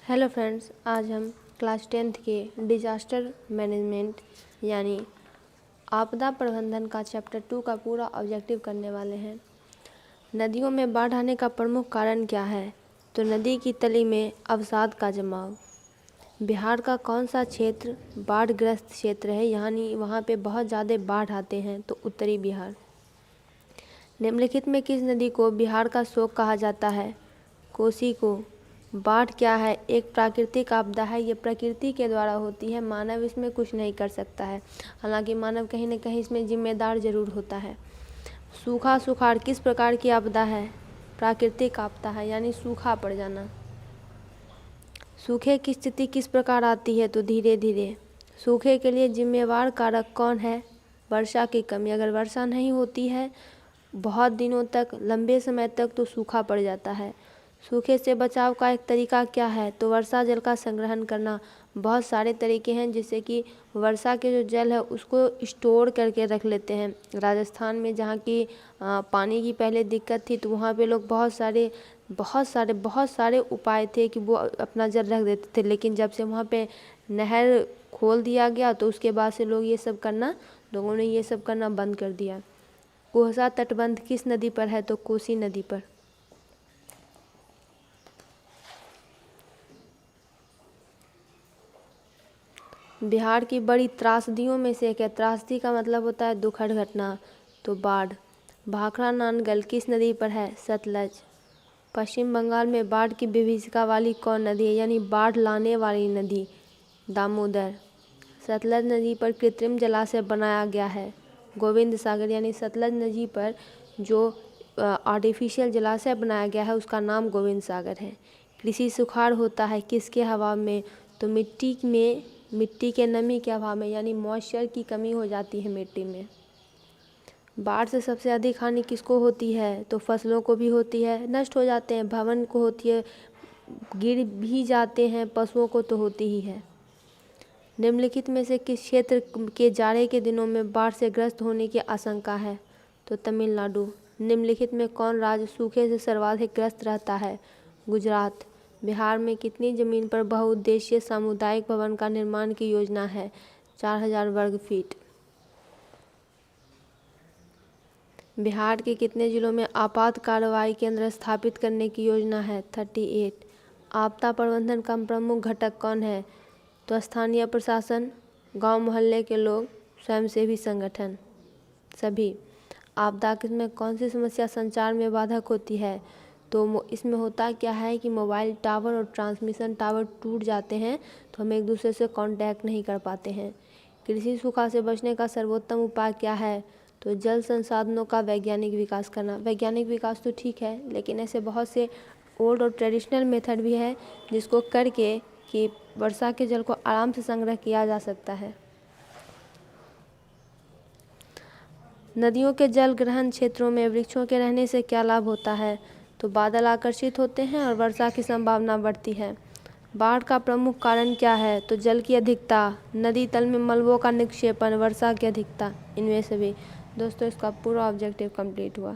Hello friends, आज हम class 10th के डिजास्टर मैनेजमेंट यानी आपदा प्रबंधन का चैप्टर 2 का पूरा ऑब्जेक्टिव करने वाले हैं। नदियों में बाढ़ आने का प्रमुख कारण क्या है? तो नदी की तली में अवसाद का जमाव। बिहार का कौन सा क्षेत्र बाढ़ग्रस्त क्षेत्र है, यानी वहाँ पे बहुत ज़्यादा बाढ़ आते हैं? तो उत्तरी बिहार। निम्नलिखित में किस नदी को बिहार का शोक कहा जाता है? कोसी को। बाढ़ क्या है? एक प्राकृतिक आपदा है। ये प्रकृति के द्वारा होती है, मानव इसमें कुछ नहीं कर सकता है। हालांकि मानव कहीं न कहीं इसमें जिम्मेदार जरूर होता है। सूखा सुखाड़ किस प्रकार की आपदा है? प्राकृतिक आपदा है, यानी सूखा पड़ जाना। सूखे की स्थिति किस प्रकार आती है? तो धीरे धीरे। सूखे के लिए जिम्मेवार कारक कौन है? वर्षा की कमी। अगर वर्षा नहीं होती है बहुत दिनों तक, लंबे समय तक, तो सूखा पड़ जाता है। सूखे से बचाव का एक तरीका क्या है? तो वर्षा जल का संग्रहण करना। बहुत सारे तरीके हैं, जिससे कि वर्षा के जो जल है उसको स्टोर करके रख लेते हैं। राजस्थान में जहाँ की पानी की पहले दिक्कत थी, तो वहाँ पे लोग बहुत सारे उपाय थे कि वो अपना जल रख देते थे। लेकिन जब से वहाँ पे नहर खोल दिया गया, तो उसके बाद से लोगों ने ये सब करना बंद कर दिया। कोसा तटबंध किस नदी पर है? तो कोसी नदी पर। बिहार की बड़ी त्रासदियों में से एक है। त्रासदी का मतलब होता है दुखद घटना। तो बाढ़। भाखड़ा नानगल किस नदी पर है? सतलज। पश्चिम बंगाल में बाढ़ की विभीषिका वाली कौन नदी है, यानी बाढ़ लाने वाली नदी? दामोदर। सतलज नदी पर कृत्रिम जलाशय बनाया गया है। गोविंद सागर। यानी सतलज नदी पर जो आर्टिफिशियल जलाशय बनाया गया है उसका नाम गोविंद सागर है। कृषि सुखाड़ होता है किसके अभाव में? तो मिट्टी के नमी के अभाव में, यानी मॉइस्चर की कमी हो जाती है मिट्टी में। बाढ़ से सबसे अधिक हानि किसको होती है? तो फसलों को भी होती है, नष्ट हो जाते हैं। भवन को होती है, गिर भी जाते हैं। पशुओं को तो होती ही है। निम्नलिखित में से किस क्षेत्र के जाड़े के दिनों में बाढ़ से ग्रस्त होने की आशंका है? तो तमिलनाडु। निम्नलिखित में कौन राज्य सूखे से सर्वाधिक ग्रस्त रहता है? गुजरात। बिहार में कितनी जमीन पर बहुउद्देशीय सामुदायिक भवन का निर्माण की योजना है? 4000 वर्ग फीट। बिहार के कितने जिलों में आपात कार्रवाई केंद्र स्थापित करने की योजना है? 38। आपदा प्रबंधन का प्रमुख घटक कौन है? तो स्थानीय प्रशासन, गांव मोहल्ले के लोग, स्वयंसेवी संगठन, सभी। आपदा में कौन सी समस्या संचार में बाधक होती है? तो इसमें होता क्या है कि मोबाइल टावर और ट्रांसमिशन टावर टूट जाते हैं, तो हम एक दूसरे से कांटेक्ट नहीं कर पाते हैं। कृषि सूखा से बचने का सर्वोत्तम उपाय क्या है? तो जल संसाधनों का वैज्ञानिक विकास करना। वैज्ञानिक विकास तो ठीक है, लेकिन ऐसे बहुत से ओल्ड और ट्रेडिशनल मेथड भी है जिसको करके कि वर्षा के जल को आराम से संग्रह किया जा सकता है। नदियों के जल ग्रहण क्षेत्रों में वृक्षों के रहने से क्या लाभ होता है? तो बादल आकर्षित होते हैं और वर्षा की संभावना बढ़ती है। बाढ़ का प्रमुख कारण क्या है? तो जल की अधिकता, नदी तल में मलबों का निक्षेपण, वर्षा की अधिकता, इनमें से भी। दोस्तों, इसका पूरा ऑब्जेक्टिव कंप्लीट हुआ।